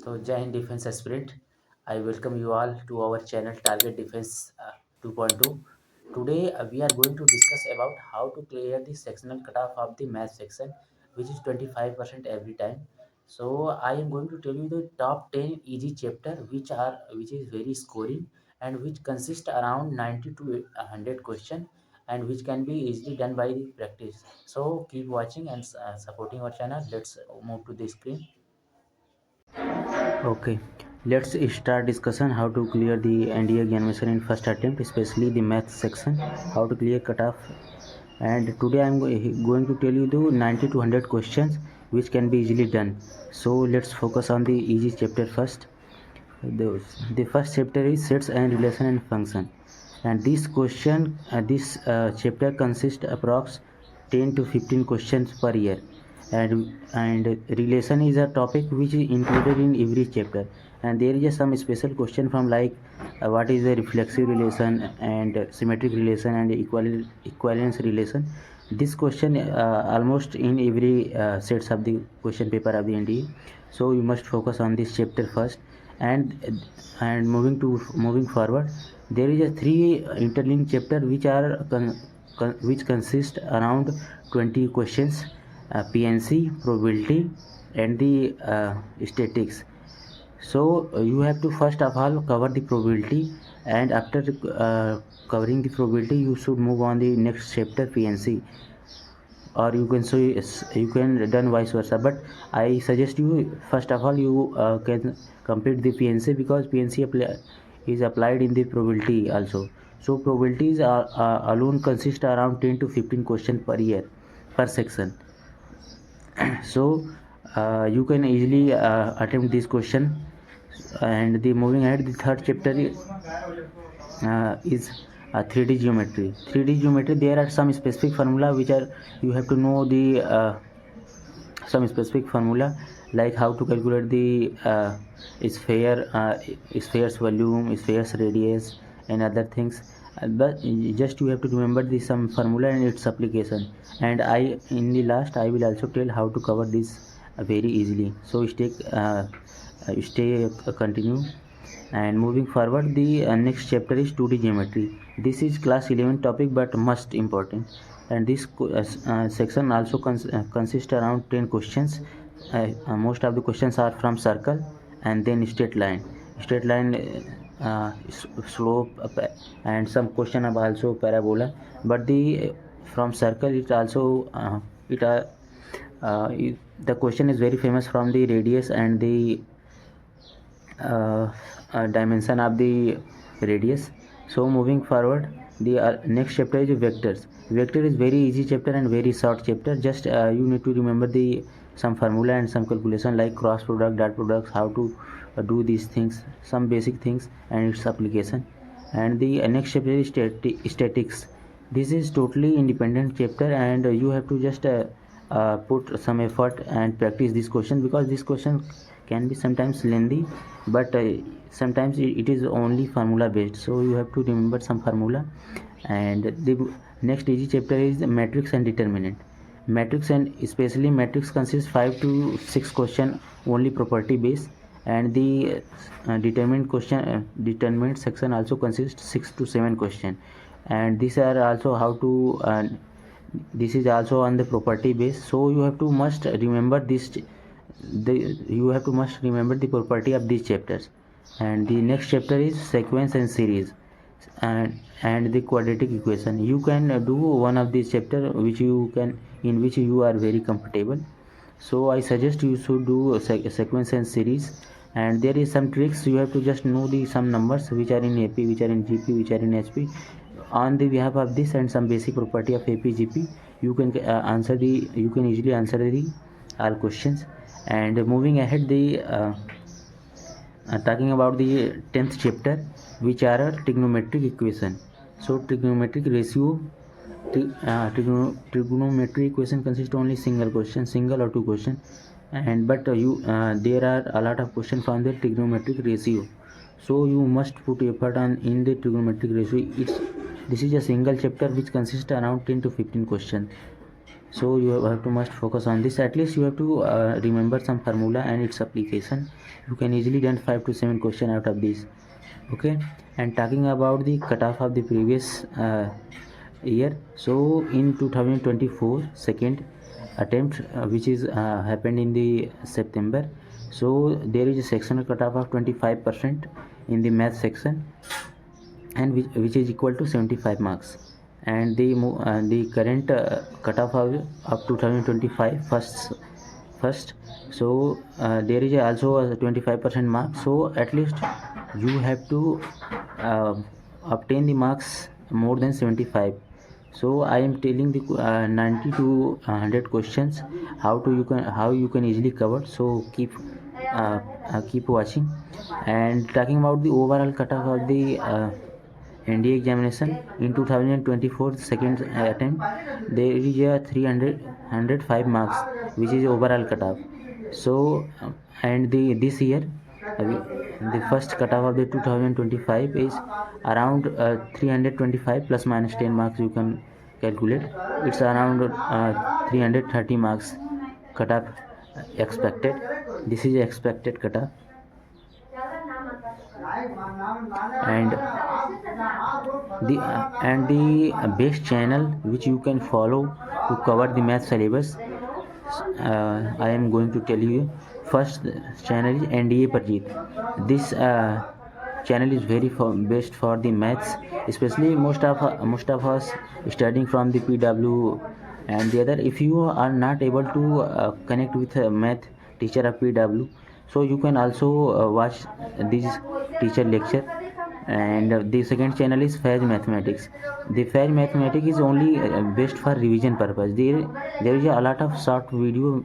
Jai Hind Defense Aspirant, I welcome you all to our channel Target Defense 2.2. Today we are going to discuss about how to clear the sectional cutoff of the math section, which is 25% every time. So I am going to tell you the top 10 easy chapter which is very scoring and which consist around 90 to 100 question and which can be easily done by the practice. So keep watching and supporting our channel. Let's move to the screen. Okay, let's start discussion how to clear the NDA examination in first attempt, especially the math section, how to clear cutoff. And today I am going to tell you the 90 to 100 questions which can be easily done. So let's focus on the easy chapter first. The first chapter is sets and relation and function, and this chapter consists approx 10 to 15 questions per year, and relation is a topic which is included in every chapter, and there is some special question from like what is the reflexive relation and symmetric relation and equivalence relation. This question almost in every sets of the question paper of the NDA, so you must focus on this chapter first. And moving forward, there is a three interlinked chapter which consist around 20 questions: PNC, probability, and the statistics. So you have to first of all cover the probability, and after covering the probability you should move on the next chapter, PNC, or you can say you can done vice versa, but I suggest you first of all you can complete the PNC, because is applied in the probability also. So probabilities alone consist around 10 to 15 questions per year per section. So you can easily attempt this question. And the moving ahead, the third chapter is 3D geometry. 3D geometry, there are some specific formula which are you have to know the some specific formula, like how to calculate the sphere's volume, sphere's radius, and other things. But just you have to remember the some formula and its application. And I in the last I will also tell how to cover this very easily. So stay continue. And moving forward, the next chapter is 2D geometry. This is class 11 topic but most important, and this section also consists around 10 questions. Most of the questions are from circle, and then straight line, slope, and some question are also parabola. But the from circle it also it the question is very famous from the radius and the uh, dimension of the radius. So moving forward, the next chapter is vectors. Vector is very easy chapter and very short chapter. Just you need to remember the some formula and some calculation like cross product, dot products, how to do these things, some basic things and its application. And the next chapter is statics. This is totally independent chapter, and you have to just put some effort and practice this question, because this question can be sometimes lengthy, but sometimes it is only formula based, so you have to remember some formula. And the next easy chapter is matrix and determinant. Matrix, and especially matrix, consists 5 to 6 question only property based, and the determinant section also consists 6 to 7 question, and these are also how to this is also on the property base. So you have to must remember this you have to must remember the property of these chapters. And the next chapter is sequence and series, and the quadratic equation. You can do one of these chapter which you can, in which you are very comfortable. So I suggest you should do a sequence and series. And there is some tricks. You have to just know the some numbers which are in AP, which are in GP, which are in HP. On the behalf of this and some basic property of AP GP, you can you can easily answer the all questions. And moving ahead, the talking about the 10th chapter, which are a trigonometric equation. So trigonometric ratio, trigonometric equation consists only single or two question, and but there are a lot of questions from the trigonometric ratio. So you must put effort on in the trigonometric ratio. This is a single chapter which consists around 10 to 15 questions. So you have to must focus on this. At least you have to remember some formula and its application. You can easily done 5 to 7 question out of this. Okay, and talking about the cutoff of the previous year, so in 2024 second attempt, which is happened in the September, so there is a sectional cutoff of 25% in the math section, and which is equal to 75 marks. And the current cutoff of 2025 first, so there is also a 25% mark, so at least you have to uh, obtain the marks more than 75. So I am telling the 90 to 100 questions how you can easily cover. So keep watching. And talking about the overall cutoff of the NDA examination in 2024 second attempt, there is a 305 marks, which is overall cutoff. So and the this year, the first cutoff of the 2025 is around 325 plus minus 10 marks. You can calculate. It's around 330 marks cutoff expected. This is expected cutoff. And the best channel which you can follow to cover the math syllabus, I am going to tell you. First channel is NDA Parjeet. This channel is very best for the maths, especially most of us studying from the PW. And the other, if you are not able to connect with a math teacher of PW, so you can also watch this teacher lecture. And the second channel is Faz Mathematics. The Faz Mathematics is only best for revision purpose. There is a lot of short video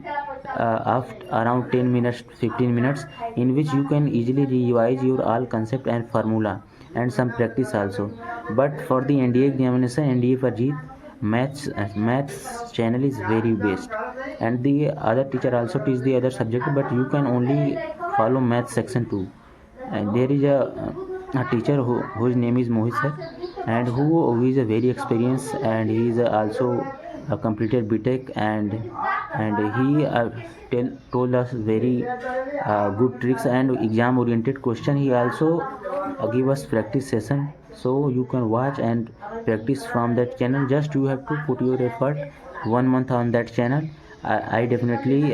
of around 10 minutes 15 minutes, in which you can easily revise your all concept and formula and some practice also. But for the NDA examination, NDA Parjeet, maths channel is very best. And the other teacher also teach the other subject, but you can only follow math section too. And there is a teacher whose name is Mohit sir, and who is a very experienced, and he is also completed BTech. And he told us very good tricks and exam oriented question. He also give us practice session, so you can watch and practice from that channel. Just you have to put your effort 1 month on that channel. I definitely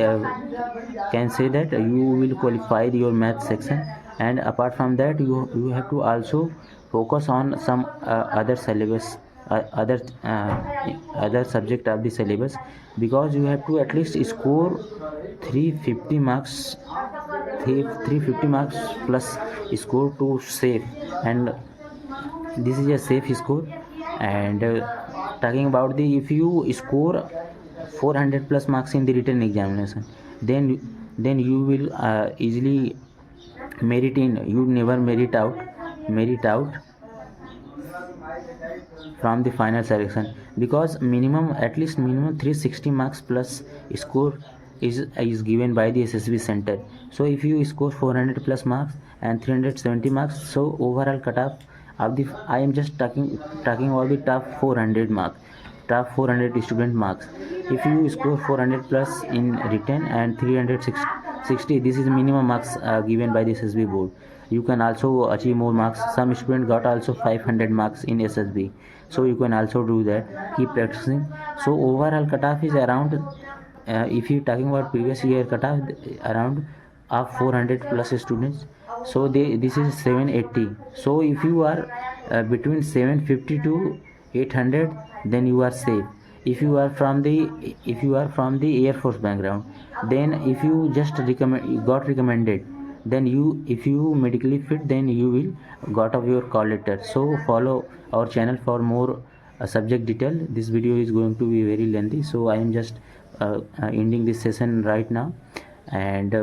can say that you will qualify your math section. And apart from that, you have to also focus on some other syllabus, other other subject of the syllabus, because you have to at least score 350 marks, 350 marks plus score to save. And this is a safe score. And talking about the, if you score 400 plus marks in the written examination, then you will easily merit in, you never merit out from the final selection, because minimum, at least minimum 360 marks plus score is given by the SSB center. So if you score 400 plus marks and 370 marks, so overall cutoff of the, I am just talking about the top 400 marks, top 400 student marks. If you score 400 plus in written and 360, this is minimum marks given by the SSB board. You can also achieve more marks. Some student got also 500 marks in SSB, so you can also do that. Keep practicing. So overall cutoff is around, if you talking about previous year cutoff, around of 400 plus students, so this is 780. So if you are between 750 to 800, then you are safe. If you are from the Air Force background, then if you just got recommended, then if you medically fit, then you will got of your call letter. So follow our channel for more subject detail. This video is going to be very lengthy, so I am just ending this session right now. And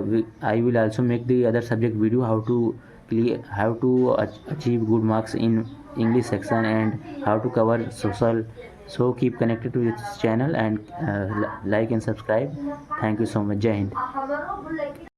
I will also make the other subject video, how to achieve good marks in English section and how to cover social. So keep connected to this channel and like and subscribe. Thank you so much. Jai Hind.